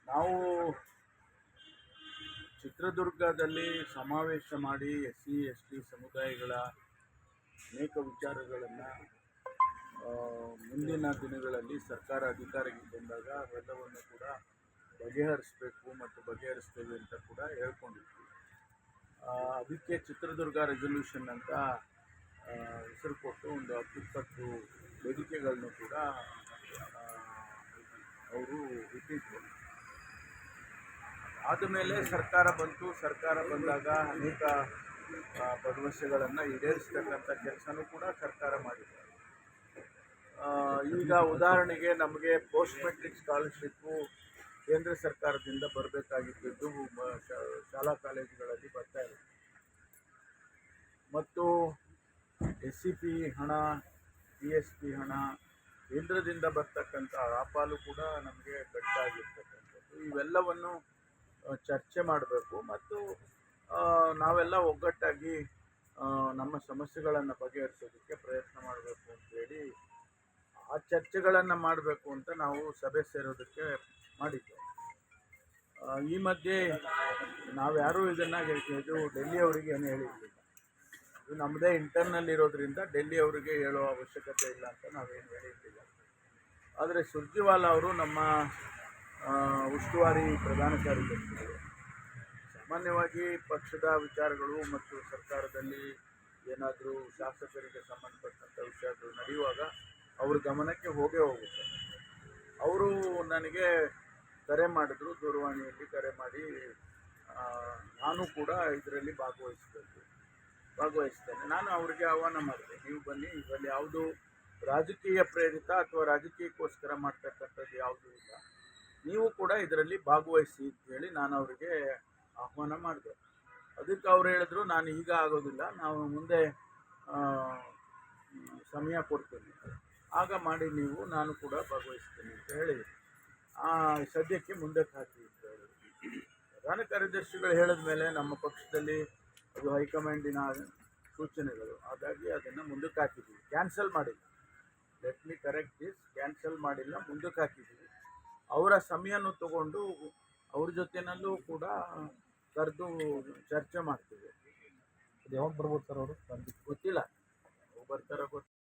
ನಾವು ಚಿತ್ರದುರ್ಗದಲ್ಲಿ ಸಮಾವೇಶ ಮಾಡಿ SC ST ಸಮುದಾಯಗಳ ಅನೇಕ ವಿಚಾರಗಳನ್ನು ಮುಂದಿನ ದಿನಗಳಲ್ಲಿ ಸರ್ಕಾರ ಅಧಿಕಾರಕ್ಕೆ ಬಂದಾಗ ಅವೆಲ್ಲವನ್ನು ಕೂಡ ಬಗೆಹರಿಸಬೇಕು ಮತ್ತು ಬಗೆಹರಿಸ್ತೇವೆ ಅಂತ ಕೂಡ ಹೇಳ್ಕೊಂಡಿದ್ವಿ. ಅದಕ್ಕೆ ಚಿತ್ರದುರ್ಗ ರೆಸಲ್ಯೂಷನ್ ಅಂತ ಹೆಸರು ಕೊಟ್ಟು ಒಂದು 10-20 ವೇದಿಕೆಗಳನ್ನು ಕೂಡ ಅವರು ಇಟ್ಟಿದ್ರು. ಆದಮೇಲೆ ಸರ್ಕಾರ ಬಂತು. ಸರ್ಕಾರ ಬಂದಾಗ ಅನೇಕ ಭರವಸೆಗಳನ್ನು ಈಡೇರಿಸ್ತಕ್ಕಂಥ ಕೆಲಸನೂ ಕೂಡ ಸರ್ಕಾರ ಮಾಡಿದೆ. ಈಗ ಉದಾಹರಣೆಗೆ ನಮಗೆ ಪೋಸ್ಟ್ ಮೆಟ್ರಿಕ್ ಸ್ಕಾಲರ್ಶಿಪ್ಪು ಕೇಂದ್ರ ಸರ್ಕಾರದಿಂದ ಬರಬೇಕಾಗಿದ್ದು ಶಾಲಾ ಕಾಲೇಜುಗಳಲ್ಲಿ ಬರ್ತಾ ಇದೆ. ಮತ್ತು SCP ಹಣ, PSP ಹಣ ಕೇಂದ್ರದಿಂದ ಬರ್ತಕ್ಕಂಥ ಆ ಪಾಲು ಕೂಡ ನಮಗೆ ಕಟ್ಟಾಗಿರ್ತಕ್ಕಂಥದ್ದು. ಇವೆಲ್ಲವನ್ನು ಚರ್ಚೆ ಮಾಡಬೇಕು ಮತ್ತು ನಾವೆಲ್ಲ ಒಗ್ಗಟ್ಟಾಗಿ ನಮ್ಮ ಸಮಸ್ಯೆಗಳನ್ನು ಬಗೆಹರಿಸೋದಕ್ಕೆ ಪ್ರಯತ್ನ ಮಾಡಬೇಕು ಅಂತೇಳಿ ಆ ಚರ್ಚೆಗಳನ್ನು ಮಾಡಬೇಕು ಅಂತ ನಾವು ಸಭೆ ಸೇರೋದಕ್ಕೆ ಮಾಡಿದ್ದೇವೆ. ಈ ಮಧ್ಯೆ ನಾವ್ಯಾರೂ ಇದನ್ನು ಇದು ಡೆಲ್ಲಿ ಅವರಿಗೆ ಏನು ಹೇಳಿರಲಿಲ್ಲ. ಇದು ನಮ್ಮದೇ ಇಂಟರ್ನಲ್ ಇರೋದ್ರಿಂದ ಡೆಲ್ಲಿ ಅವರಿಗೆ ಹೇಳೋ ಅವಶ್ಯಕತೆ ಇಲ್ಲ ಅಂತ ನಾವೇನು ಹೇಳಿರಲಿಲ್ಲ. ಆದರೆ ಸುರ್ಜೇವಾಲಾ ಅವರು ನಮ್ಮ ಉಸ್ತುವಾರಿ ಪ್ರಧಾನ ಕಾರ್ಯದರ್ಶಿಗಳು ಸಾಮಾನ್ಯವಾಗಿ ಪಕ್ಷದ ವಿಚಾರಗಳು ಮತ್ತು ಸರ್ಕಾರದಲ್ಲಿ ಏನಾದರೂ ಶಾಸಕರಿಗೆ ಸಂಬಂಧಪಟ್ಟಂಥ ವಿಷಯಗಳು ನಡೆಯುವಾಗ ಅವ್ರ ಗಮನಕ್ಕೆ ಹೋಗುತ್ತೆ. ಅವರು ನನಗೆ ಕರೆ ಮಾಡಿದ್ರು, ದೂರವಾಣಿಯಲ್ಲಿ ಕರೆ ಮಾಡಿ ನಾನು ಕೂಡ ಇದರಲ್ಲಿ ಭಾಗವಹಿಸ್ತೇನೆ. ನಾನು ಅವರಿಗೆ ಆಹ್ವಾನ ಮಾಡಿದೆ, ನೀವು ಬನ್ನಿ, ಇದರಲ್ಲಿ ಯಾವುದು ರಾಜಕೀಯ ಪ್ರೇರಿತ ಅಥವಾ ರಾಜಕೀಯಕ್ಕೋಸ್ಕರ ಮಾಡ್ತಕ್ಕಂಥದ್ದು ಯಾವುದೂ ಇಲ್ಲ, ನೀವು ಕೂಡ ಇದರಲ್ಲಿ ಭಾಗವಹಿಸಿ ಅಂತೇಳಿ ನಾನು ಅವರಿಗೆ ಆಹ್ವಾನ ಮಾಡಿದೆ. ಅದಕ್ಕೆ ಅವ್ರು ಹೇಳಿದ್ರು, ನಾನು ಈಗ ಆಗೋದಿಲ್ಲ, ನಾವು ಮುಂದೆ ಸಮಯ ಕೊಡ್ತೀನಿ, ಆಗ ಮಾಡಿ ನೀವು, ನಾನು ಕೂಡ ಭಾಗವಹಿಸ್ತೀನಿ ಅಂತ ಹೇಳಿ ಸದ್ಯಕ್ಕೆ ಮುಂದಕ್ಕೆ ಹಾಕಿ ಅಂತ ಹೇಳಿದ್ರು. ಪ್ರಧಾನ ಕಾರ್ಯದರ್ಶಿಗಳು ಹೇಳಿದ ಮೇಲೆ ನಮ್ಮ ಪಕ್ಷದಲ್ಲಿ ಅದು ಹೈಕಮಾಂಡಿನ ಸೂಚನೆಗಳು, ಹಾಗಾಗಿ ಅದನ್ನು ಮುಂದಕ್ಕೆ ಹಾಕಿದ್ದೀವಿ, ಕ್ಯಾನ್ಸಲ್ ಮಾಡಿಲ್ಲ. Let me correct this, cancel ಮಾಡಿಲ್ಲ, ಮುಂದಕ್ಕೆ ಹಾಕಿದ್ದೀವಿ. ಅವರ ಸಮಯನೂ ತಗೊಂಡು ಅವ್ರ ಜೊತೆನಲ್ಲೂ ಕೂಡ ಕರೆದು ಚರ್ಚೆ ಮಾಡ್ತೀವಿ. ಅದು ಯಾವಾಗ ಬರ್ಬೋದು ಸರ್? ಅವರು ಗೊತ್ತಿಲ್ಲ, ಬರ್ತಾರೋ ಗೊತ್ತಿಲ್ಲ.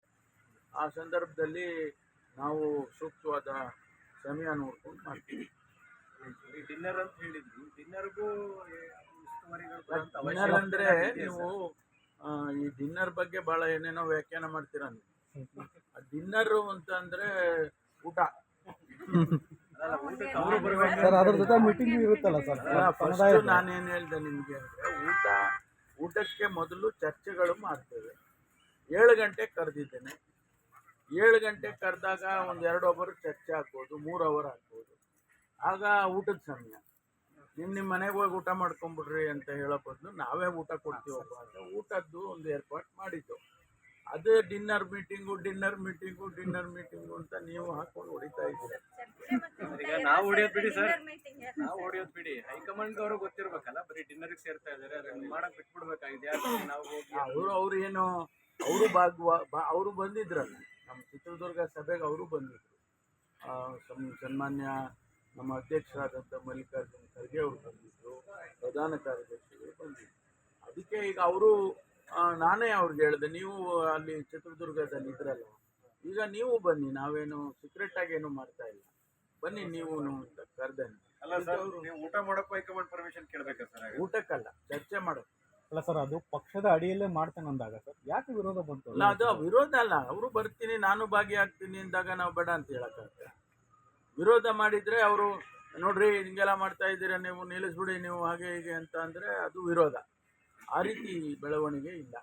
ಆ ಸಂದರ್ಭದಲ್ಲಿ ನಾವು ಸೂಕ್ತವಾದ ಸಮಯ ನೋಡ್ಕೊಂಡು ಮಾಡ್ತೀವಿ. ಡಿನ್ನರ್ ಅಂತ ಹೇಳಿದ್ವಿ, ಡಿನ್ನರ್ಗೂ ಡಿನ್ನರ್ ಅಂದರೆ ನೀವು ಈ ಡಿನ್ನರ್ ಬಗ್ಗೆ ಭಾಳ ಏನೇನೋ ವ್ಯಾಖ್ಯಾನ ಮಾಡ್ತೀರ ನೀವು. ಡಿನ್ನರು ಅಂತ ಅಂದರೆ ಊಟ. ಅದ್ರ ಜೊತೆ ಮೀಟಿಂಗ್ ಇರುತ್ತಲ್ಲ ಸರ್. ಫಸ್ಟ್ ನಾನೇನು ಹೇಳಿದೆ ನಿಮಗೆ ಅಂದರೆ, ಊಟಕ್ಕೆ ಮೊದಲು ಚರ್ಚೆಗಳು ಮಾಡ್ತೇವೆ. 7 ಗಂಟೆಗೆ ಕರೆದಿದ್ದೇನೆ. 7 ಗಂಟೆಗೆ ಕರೆದಾಗ ಒಂದು 2 ಅವರ್ ಚರ್ಚೆ ಆಗ್ಬೋದು, 3 ಅವರ್ ಆಗ್ಬೋದು. ಆಗ ಊಟದ ಸಮಯ. ನಿಮ್ಮ ಮನೆಗೆ ಹೋಗಿ ಊಟ ಮಾಡ್ಕೊಂಬಿಡ್ರಿ ಅಂತ ಹೇಳೋ ಬದಲು ನಾವೇ ಊಟ ಕೊಡ್ತೀವಪ್ಪ ಅಂತ ಊಟದ್ದು ಒಂದು ಏರ್ಪಾಟ್ ಮಾಡಿದ್ದು. ಅದೇ ಡಿನ್ನರ್ ಮೀಟಿಂಗು ಅಂತ ನೀವು ಹಾಕೊಂಡು ಹೊಡಿತಾ ಇದ್ದೀರ. ಈಗ ನಾವು ಹೊಡಿಯೋದು ಬಿಡಿ ಸರ್, ನಾವು ಹೊಡಿಯೋದು ಬಿಡಿ. ಹೈಕಮಾಂಡ್ ಅವರು ಗೊತ್ತಿರ್ಬೇಕಲ್ಲ, ಬರೀ ಡಿನ್ನರ್ಗೆ ಸೇರ್ತಾ ಇದ್ದಾರೆ, ಅದನ್ನ ಮಾಡಕ್ ಬಿಟ್ಬಿಡ್ಬೇಕಾಗಿದೆ. ನಾವು ಹೋಗಿ ಅವರು ಏನು ಅವರು ಬಂದಿದ್ರಲ್ಲ ನಮ್ಮ ಚಿತ್ರದುರ್ಗ ಸಭೆಗೆ, ಅವರು ಬಂದಿದ್ರು. ಸನ್ಮಾನ್ಯ ನಮ್ಮ ಅಧ್ಯಕ್ಷರಾದಂಥ ಮಲ್ಲಿಕಾರ್ಜುನ ಖರ್ಗೆ ಅವರು ಬಂದಿದ್ದರು, ಪ್ರಧಾನ ಕಾರ್ಯದರ್ಶಿಗಳು ಬಂದಿದ್ದರು. ಅದಕ್ಕೆ ಈಗ ಅವರು ನಾನೇ ಅವ್ರಿಗೆ ಹೇಳಿದೆ, ನೀವು ಅಲ್ಲಿ ಚಿತ್ರದುರ್ಗದಲ್ಲಿ ಇದ್ರಲ್ಲ, ಈಗ ನೀವು ಬನ್ನಿ, ನಾವೇನು ಸೀಕ್ರೆಟಾಗಿ ಏನು ಮಾಡ್ತಾ ಇಲ್ಲ, ಬನ್ನಿ ನೀವು ಅಂತ ಕರೆದೇನೆ. ಊಟ ಮಾಡೋಕ್ಕೂ ಹೈಕಮಾಂಡ್ ಪರ್ಮಿಷನ್ ಕೇಳಬೇಕಾ ಸರ್? ಊಟಕ್ಕಲ್ಲ, ಚರ್ಚೆ ಮಾಡೋದು. ಅಲ್ಲ ಸರ್, ಅದು ಪಕ್ಷದ ಅಡಿಯಲ್ಲೇ ಮಾಡ್ತೇನೆ ಅಂದಾಗ ಸರ್ ಯಾಕೆ ವಿರೋಧ ಬಂತು? ಅಲ್ಲ, ಅದು ವಿರೋಧ ಅಲ್ಲ. ಅವರು ಬರ್ತೀನಿ, ನಾನು ಭಾಗಿಯಾಗ್ತೀನಿ ಅಂದಾಗ ನಾವು ಬೇಡ ಅಂತ ಹೇಳಕ್ಕಾಗ್ತದೆ. ವಿರೋಧ ಮಾಡಿದರೆ ಅವರು ನೋಡ್ರಿ ಹಿಂಗೆಲ್ಲ ಮಾಡ್ತಾ ಇದ್ದೀರಾ, ನೀವು ನಿಲ್ಲಿಸ್ಬಿಡಿ, ನೀವು ಹಾಗೆ ಹೀಗೆ ಅಂತ ಅಂದರೆ ಅದು ವಿರೋಧ. ಆ ರೀತಿ ಬೆಳವಣಿಗೆ ಇಲ್ಲ.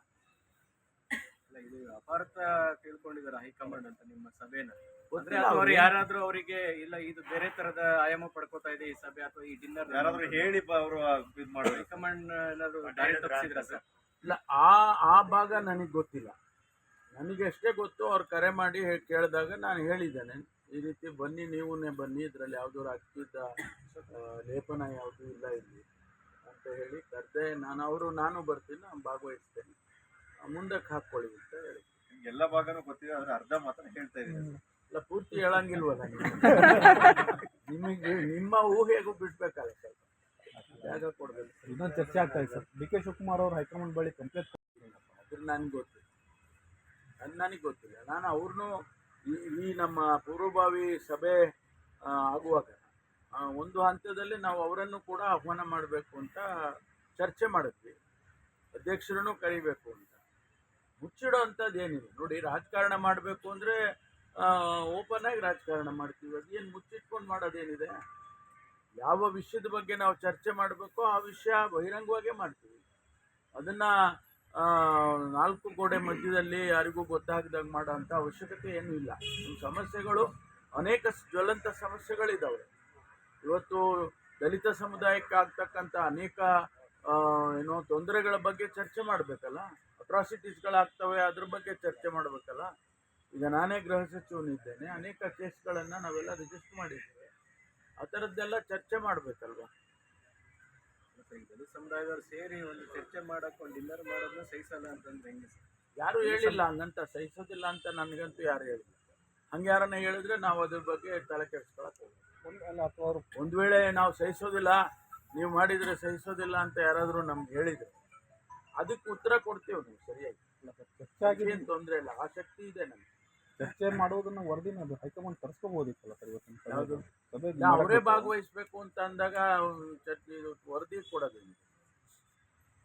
ಇದು ಅಪಾರ್ಥ ತಿಳ್ಕೊಂಡಿದ್ದಾರೆ ಹೈಕಮಾಂಡ್ ಅಂತ ನಿಮ್ಮ ಸಭೆನ. ಅವ್ರು ಯಾರಾದ್ರೂ ಅವರಿಗೆ ಇಲ್ಲ ಇದು ಬೇರೆ ತರದ ಆಯಾಮ ಪಡ್ಕೋತಾ ಇದೆ ಈ ಸಭೆ ಅಥವಾ ಈ ಡಿನ್ನರ್ ಯಾರಾದ್ರೂ ಹೇಳಿ ಅವರು ಇದು ಮಾಡೋ ಹೈಕಮಾಂಡ್ ಏನಾದ್ರು ದಾರಿ ತಪ್ಪಿಸಿದ್ರ ಸರ್? ಇಲ್ಲ, ಆ ಭಾಗ ನನಗೆ ಗೊತ್ತಿಲ್ಲ. ನನಗೆ ಎಷ್ಟೇ ಗೊತ್ತು, ಅವ್ರು ಕರೆ ಮಾಡಿ ಕೇಳಿದಾಗ ನಾನು ಹೇಳಿದ್ದೇನೆ, ಈ ರೀತಿ ಬನ್ನಿ, ನೀವೇ ಬನ್ನಿ, ಇದರಲ್ಲಿ ಯಾವುದೂ ರಾಜಕೀಯದ ಲೇಪನ ಯಾವುದೂ ಇಲ್ಲ ಇಲ್ಲಿ ಅಂತ ಹೇಳಿ ಕರೆದೆ. ನಾನು ಬರ್ತೀನಿ, ನಾನು ಭಾಗವಹಿಸ್ತೇನೆ, ಮುಂದಕ್ಕೆ ಹಾಕ್ಕೊಳ್ಳಿ ಅಂತ ಹೇಳಿ. ಎಲ್ಲ ಭಾಗನೂ ಗೊತ್ತಿದೆ, ಆದರೆ ಅರ್ಧ ಮಾತ್ರ ಹೇಳ್ತಾ ಇದ್ದೀನಿ. ಇಲ್ಲ ಪೂರ್ತಿ ಹೇಳಂಗಿಲ್ವಲ್ಲ ನೀವು? ನಿಮಗೆ ನಿಮ್ಮ ಊಹೆಗೂ ಬಿಡ್ಬೇಕಲ್ಲ ಸ್ವಲ್ಪ ಜಾಗ ಕೊಡ್ಬೇಕು. ಇನ್ನೊಂದು ಚರ್ಚೆ ಆಗ್ತಾ ಇದೆ ಸರ್, ಡಿ ಕೆ ಶಿವಕುಮಾರ್ ಅವರು ಹೈಕಮಾಂಡ್ ಬಳಿ ಕಂಪ್ಲೇಂಟ್. ಅದ್ರ ನನಗೆ ಗೊತ್ತಿಲ್ಲ, ನನಗೆ ಗೊತ್ತಿಲ್ಲ. ನಾನು ಅವ್ರನ್ನೂ ಈ ನಮ್ಮ ಪೂರ್ವಭಾವಿ ಸಭೆ ಆಗುವಾಗ ಒಂದು ಹಂತದಲ್ಲಿ ನಾವು ಅವರನ್ನು ಕೂಡ ಆಹ್ವಾನ ಮಾಡಬೇಕು ಅಂತ ಚರ್ಚೆ ಮಾಡಿದ್ವಿ. ಅಧ್ಯಕ್ಷರನ್ನು ಕರಿಬೇಕು ಅಂತ. ಮುಚ್ಚಿಡೋ ಅಂಥದ್ದು ಏನಿಲ್ಲ ನೋಡಿ. ರಾಜಕಾರಣ ಮಾಡಬೇಕು ಅಂದರೆ ಓಪನ್ ಆಗಿ ರಾಜಕಾರಣ ಮಾಡ್ತೀವಿ. ಅದೇನು ಮುಚ್ಚಿಟ್ಕೊಂಡು ಮಾಡೋದೇನಿದೆ? ಯಾವ ವಿಷಯದ ಬಗ್ಗೆ ನಾವು ಚರ್ಚೆ ಮಾಡಬೇಕೋ ಆ ವಿಷಯ ಬಹಿರಂಗವಾಗೇ ಮಾಡ್ತೀವಿ. ಅದನ್ನು ನಾಲ್ಕು ಗೋಡೆ ಮಧ್ಯದಲ್ಲಿ ಯಾರಿಗೂ ಗೊತ್ತಾಗದಾಗ ಮಾಡೋ ಅಂಥ ಅವಶ್ಯಕತೆ ಏನೂ ಇಲ್ಲ. ಸಮಸ್ಯೆಗಳು ಅನೇಕ ಜ್ವಲಂತ ಸಮಸ್ಯೆಗಳಿದ್ದಾವೆ. ಇವತ್ತು ದಲಿತ ಸಮುದಾಯಕ್ಕೆ ಆಗ್ತಕ್ಕಂಥ ಅನೇಕ ತೊಂದರೆಗಳ ಬಗ್ಗೆ ಚರ್ಚೆ ಮಾಡಬೇಕಲ್ಲ. ಅಟ್ರಾಸಿಟೀಸ್ಗಳಾಗ್ತವೆ, ಅದ್ರ ಬಗ್ಗೆ ಚರ್ಚೆ ಮಾಡಬೇಕಲ್ಲ. ಈಗ ನಾನೇ ಗೃಹ ಸಚಿವನಿದ್ದೇನೆ, ಅನೇಕ ಕೇಸ್ಗಳನ್ನು ನಾವೆಲ್ಲ ರಿಜಿಸ್ಟರ್ ಮಾಡಿದ್ದೇವೆ. ಆ ಥರದ್ದೆಲ್ಲ ಚರ್ಚೆ ಮಾಡಬೇಕಲ್ವ? ದಲಿತ ಸಮುದಾಯದವ್ರು ಸೇರಿ ಒಂದು ಚರ್ಚೆ ಮಾಡಕ್ಕೆ ಒಂದು ಡಿನ್ನರ್ ಮಾಡೋದನ್ನ ಸಹಿಸಲ್ಲ ಅಂತಂದ್ರೆ ಹೆಂಗೆ ಸರ್? ಯಾರು ಹೇಳಿಲ್ಲ ಹಂಗಂತ, ಸಹಿಸೋದಿಲ್ಲ ಅಂತ ನನಗಂತೂ ಯಾರು ಹೇಳಿಲ್ಲ. ಹಂಗೆ ಯಾರನ್ನ ಹೇಳಿದ್ರೆ ನಾವು ಅದ್ರ ಬಗ್ಗೆ ತಲೆ ಕೆಡಿಸ್ಕೊಳಕ್ಕೆ ಹೋಗ್ತೀವಿ. ಒಂದು ವೇಳೆ ನಾವು ಸಹಿಸೋದಿಲ್ಲ, ನೀವು ಮಾಡಿದರೆ ಸಹಿಸೋದಿಲ್ಲ ಅಂತ ಯಾರಾದರೂ ನಮ್ಗೆ ಹೇಳಿದರೆ ಅದಕ್ಕೆ ಉತ್ತರ ಕೊಡ್ತೀವಿ ನಾವು ಸರಿಯಾಗಿ. ಚರ್ಚೆ ಏನು ತೊಂದರೆ ಇಲ್ಲ, ಆ ಶಕ್ತಿ ಇದೆ ನಮ್ಗೆ. ಚರ್ಚೆ ಮಾಡೋದನ್ನ ವರದಿನ ಅದು ಹೈಕಮಾಂಡ್ ತರಿಸ್ಕೋಬೋದಿತ್ತಲ್ಲ ಸರ್ ಇವತ್ತಿನ ಯಾವುದು? ಸಭೆ ಅವರೇ ಭಾಗವಹಿಸಬೇಕು ಅಂತ ಅಂದಾಗ ಚರ್ಚೆ ವರದಿ ಕೊಡೋದಿಲ್ಲ.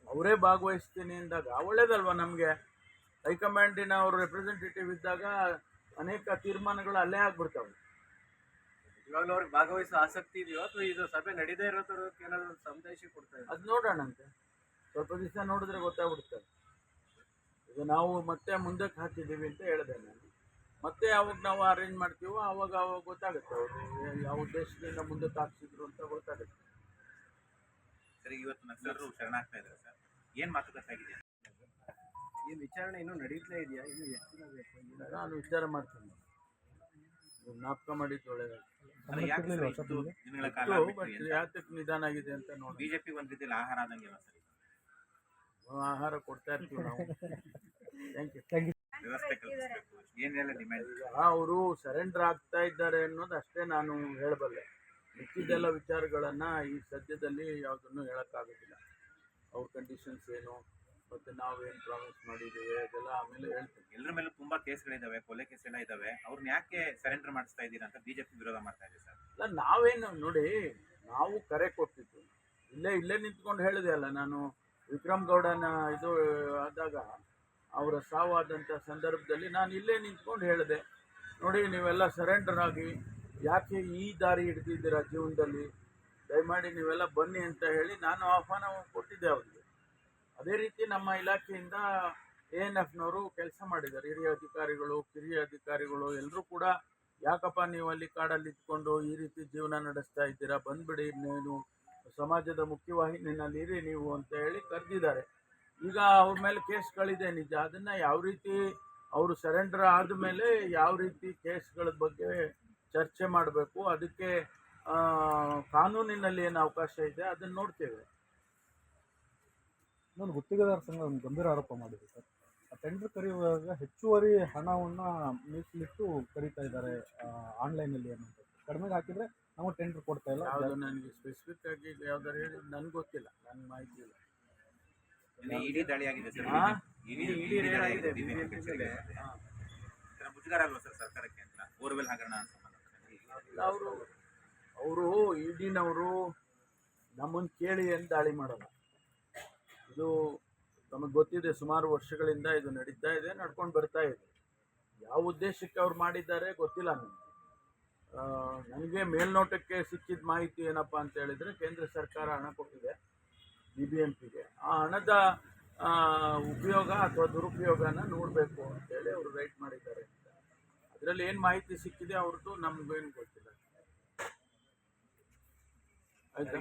ಅವರೇ ಭಾಗವಹಿಸ್ತೀನಿ ಅಂದಾಗ ಒಳ್ಳೇದಲ್ವ ನಮಗೆ? ಹೈಕಮಾಂಡಿನ ಅವರು ರೆಪ್ರೆಸೆಂಟೇಟಿವ್ ಇದ್ದಾಗ ಅನೇಕ ತೀರ್ಮಾನಗಳು ಅಲ್ಲೇ ಆಗ್ಬಿಡ್ತಾವೆ. ಇವಾಗಲೂ ಅವ್ರಿಗೆ ಭಾಗವಹಿಸೋ ಆಸಕ್ತಿ ಇದೆಯೋ ಅಥವಾ ಇದು ಸಭೆ ನಡೀದೇ ಇರೋದಕ್ಕೆ ಏನಾದ್ರು ಒಂದು ಸಂದೇಶ ಕೊಡ್ತಾ ಇದೆ? ಅದು ನೋಡೋಣಂತೆ, ಸ್ವಲ್ಪ ದಿವಸ ನೋಡಿದ್ರೆ ಗೊತ್ತಾಗ್ಬಿಡ್ತದೆ. ಈಗ ನಾವು ಮತ್ತೆ ಮುಂದಕ್ಕೆ ಹಾಕಿದ್ದೀವಿ ಅಂತ ಹೇಳಿದೆ ನಾನು. ಮತ್ತೆ ಯಾವಾಗ ನಾವು ಅರೇಂಜ್ ಮಾಡ್ತೀವೋ ಆವಾಗ ಗೊತ್ತಾಗುತ್ತೆ ಅವರು ಯಾವ ಉದ್ದೇಶದಿಂದ ಮುಂದಕ್ಕೆ ಹಾಕ್ಸಿದ್ರು ಅಂತ ಗೊತ್ತಾಗುತ್ತೆ. ಸರಿ, ಇವತ್ತು ನಕ್ಸಲರು ಶರಣಾಗ್ತಾ ಇದ್ದಾರೆ ಸರ್, ಏನು ಮಾತುಕತೆ ಆಗಿದೆ? ಈ ವಿಚಾರಣೆ ಇನ್ನೂ ನಡೀತಾ ಇದೆಯಾ? ಇನ್ನು ಎಷ್ಟು ದಿನ ಬೇಕು? ನಾನು ವಿಚಾರ ಮಾಡ್ತೀನಿ, ಜ್ಞಾಪಕ ಮಾಡಿದ್ದು ಒಳ್ಳೆಯದಾಗಿ. ಅಲ್ಲ, ಯಾಕೆ ಸರ್ ಇಷ್ಟು ದಿನಗಳ ಕಾಲ ಬಿಟ್ರಿ ಅಂತ? ಯಾತಕ್ಕೆ ನಿಧಾನ ಆಗಿದೆ ಅಂತ ನೋಡಿ. ಬಿಜೆಪಿ ಒಂದ್ ರೀತಿಯಲ್ಲಿ ಆಹಾರ ಆದಂಗಿಲ್ಲ ಸರ್, ಆಹಾರ ಕೊಡ್ತಾ ಇರ್ತೀವಿ ನಾವು. Thank you. ವ್ಯವಸ್ಥೆ ಕಲ್ಪಿಸಬೇಕು, ಏನೆಲ್ಲ ಡಿಮ್ಯಾಂಡ್? ಅವರು ಸರೆಂಡರ್ ಆಗ್ತಾ ಇದ್ದಾರೆ ಅನ್ನೋದು ಅಷ್ಟೇ ನಾನು ಹೇಳಬಲ್ಲೆ. ಮಿಕ್ಕಿದೆಲ್ಲ ವಿಚಾರಗಳನ್ನು ಈ ಸದ್ಯದಲ್ಲಿ ಯಾವುದನ್ನು ಹೇಳೋಕ್ಕಾಗೋದಿಲ್ಲ. ಅವ್ರ ಕಂಡೀಷನ್ಸ್ ಏನು ಮತ್ತು ನಾವೇನು ಪ್ರಾಮಿಸ್ ಮಾಡಿದ್ದೇವೆ ಅದೆಲ್ಲ ಆಮೇಲೆ ಹೇಳ್ತೀನಿ. ಎಲ್ಲರ ಮೇಲೂ ತುಂಬಾ ಕೇಸ್ಗಳಿದಾವೆ, ಕೊಲೆ ಕೇಸ್ ಎಲ್ಲ ಇದಾವೆ. ಅವ್ರನ್ನ ಯಾಕೆ ಸರೆಂಡರ್ ಮಾಡಿಸ್ತಾ ಇದ್ದೀರಾ ಅಂತ ಬಿಜೆಪಿ ವಿರೋಧ ಮಾಡ್ತಾ ಇದೆ ಸರ್. ಅಲ್ಲ, ನಾವೇನು ನೋಡಿ, ನಾವು ಕರೆ ಕೊಟ್ಟಿದ್ದು ಇಲ್ಲೇ ನಿಂತ್ಕೊಂಡು ಹೇಳಿದೆ ಅಲ್ಲ ನಾನು. ವಿಕ್ರಮ್ ಗೌಡನ ಇದು ಆದಾಗ ಅವರ ಸಾವಾದಂಥ ಸಂದರ್ಭದಲ್ಲಿ ನಾನು ಇಲ್ಲೇ ನಿಂತ್ಕೊಂಡು ಹೇಳಿದೆ, ನೋಡಿ ನೀವೆಲ್ಲ ಸರೆಂಡರ್ ಆಗಿ ಯಾಕೆ ಈ ದಾರಿ ಹಿಡ್ದಿದ್ದೀರಾ ಜೀವನದಲ್ಲಿ, ದಯಮಾಡಿ ನೀವೆಲ್ಲ ಬನ್ನಿ ಅಂತ ಹೇಳಿ ನಾನು ಆಹ್ವಾನ ಕೊಟ್ಟಿದ್ದೆ ಅವರಿಗೆ. ಅದೇ ರೀತಿ ನಮ್ಮ ಇಲಾಖೆಯಿಂದ ANFನವರು ಕೆಲಸ ಮಾಡಿದ್ದಾರೆ. ಹಿರಿಯ ಅಧಿಕಾರಿಗಳು, ಕಿರಿಯ ಅಧಿಕಾರಿಗಳು ಎಲ್ಲರೂ ಕೂಡ ಯಾಕಪ್ಪ ನೀವು ಅಲ್ಲಿ ಕಾಡಲ್ಲಿ ಇದ್ಕೊಂಡು ಈ ರೀತಿ ಜೀವನ ನಡೆಸ್ತಾ ಇದ್ದೀರಾ, ಬಂದ್ಬಿಡಿ, ನೀನು ಸಮಾಜದ ಮುಖ್ಯವಾಹಿನಿಯಲ್ಲಿ ಇರಿ ನೀವು ಅಂತ ಹೇಳಿ ಕರೆದಿದ್ದಾರೆ. ಈಗ ಅವ್ರ ಮೇಲೆ ಕೇಸ್ಗಳಿದೆ ನಿಜ. ಅದನ್ನು ಯಾವ ರೀತಿ ಅವರು ಸರೆಂಡರ್ ಆದಮೇಲೆ ಯಾವ ರೀತಿ ಕೇಸ್ಗಳ ಬಗ್ಗೆ ಚರ್ಚೆ ಮಾಡಬೇಕು, ಅದಕ್ಕೆ ಕಾನೂನಿನಲ್ಲಿ ಏನು ಅವಕಾಶ ಇದೆ ಅದನ್ನು ನೋಡ್ತೇವೆ. ಇನ್ನೊಂದು ಗುತ್ತಿಗೆದಾರ ಸಂಘ ಒಂದು ಗಂಭೀರ ಆರೋಪ ಮಾಡಿದೆ ಸರ್. ಆ ಟೆಂಡರ್ ಕರೆಯುವಾಗ ಹೆಚ್ಚುವರಿ ಹಣವನ್ನು ಮೀಸಲಿಟ್ಟು ಕರೀತಾ ಇದ್ದಾರೆ ಆನ್ಲೈನಲ್ಲಿ ಅನ್ನೋದು. ಕಡಿಮೆಗೆ ಹಾಕಿದರೆ ನಾವು ಟೆಂಡರ್ ಕೊಡ್ತಾ ಇಲ್ಲ. ಯಾವುದು ನನಗೆ ಸ್ಪೆಸಿಫಿಕ್ ಆಗಿ ಯಾವ್ದಾರು ಹೇಳಿ ನನಗೆ ಗೊತ್ತಿಲ್ಲ, ನನಗೆ ಮಾಹಿತಿ ಇಲ್ಲ. ಇಡಿ ದಾಳಿ ಆಗಿದೆ ಸರ್, ಇಡಿ ರೇಡ್ ಆಗಿದೆ ಬಿಜೆಪಿ ಮೇಲೆ. ಮುಜುಗರ ಅಲ್ವಾ ಸರ್ ಸರ್ಕಾರಕ್ಕೆ ಅಂತ ಬೋರ್ವೆಲ್ ಹಗರಣ ಸಂಬಂಧ? ಅವರು ಇಡಿನವರು ನಮ್ಮನ್ನು ಕೇಳಿ ಏನು ದಾಳಿ ಮಾಡಲ್ಲ. ಇದು ನಮಗೆ ಗೊತ್ತಿದೆ, ಸುಮಾರು ವರ್ಷಗಳಿಂದ ಇದು ನಡೀತಾ ಇದೆ, ನಡ್ಕೊಂಡು ಬರ್ತಾ ಇದೆ. ಯಾವ ಉದ್ದೇಶಕ್ಕೆ ಅವ್ರು ಮಾಡಿದ್ದಾರೆ ಗೊತ್ತಿಲ್ಲ ನನಗೆ. ನನಗೆ ಮೇಲ್ನೋಟಕ್ಕೆ ಸಿಕ್ಕಿದ ಮಾಹಿತಿ ಏನಪ್ಪ ಅಂತ ಹೇಳಿದರೆ, ಕೇಂದ್ರ ಸರ್ಕಾರ ಹಣ ಕೊಟ್ಟಿದೆ BBMPಗೆ. ಆ ಹಣದ ಉಪಯೋಗ ಅಥವಾ ದುರುಪಯೋಗನ ನೋಡಬೇಕು ಅಂತೇಳಿ ಅವರು ರೈಟ್ ಮಾಡಿದ್ದಾರೆ ಅಂತ. ಅದರಲ್ಲಿ ಏನು ಮಾಹಿತಿ ಸಿಕ್ಕಿದೆ ಅವ್ರದ್ದು ನಮಗೇನು ಗೊತ್ತಿಲ್ಲ. ಆಯ್ತಾ?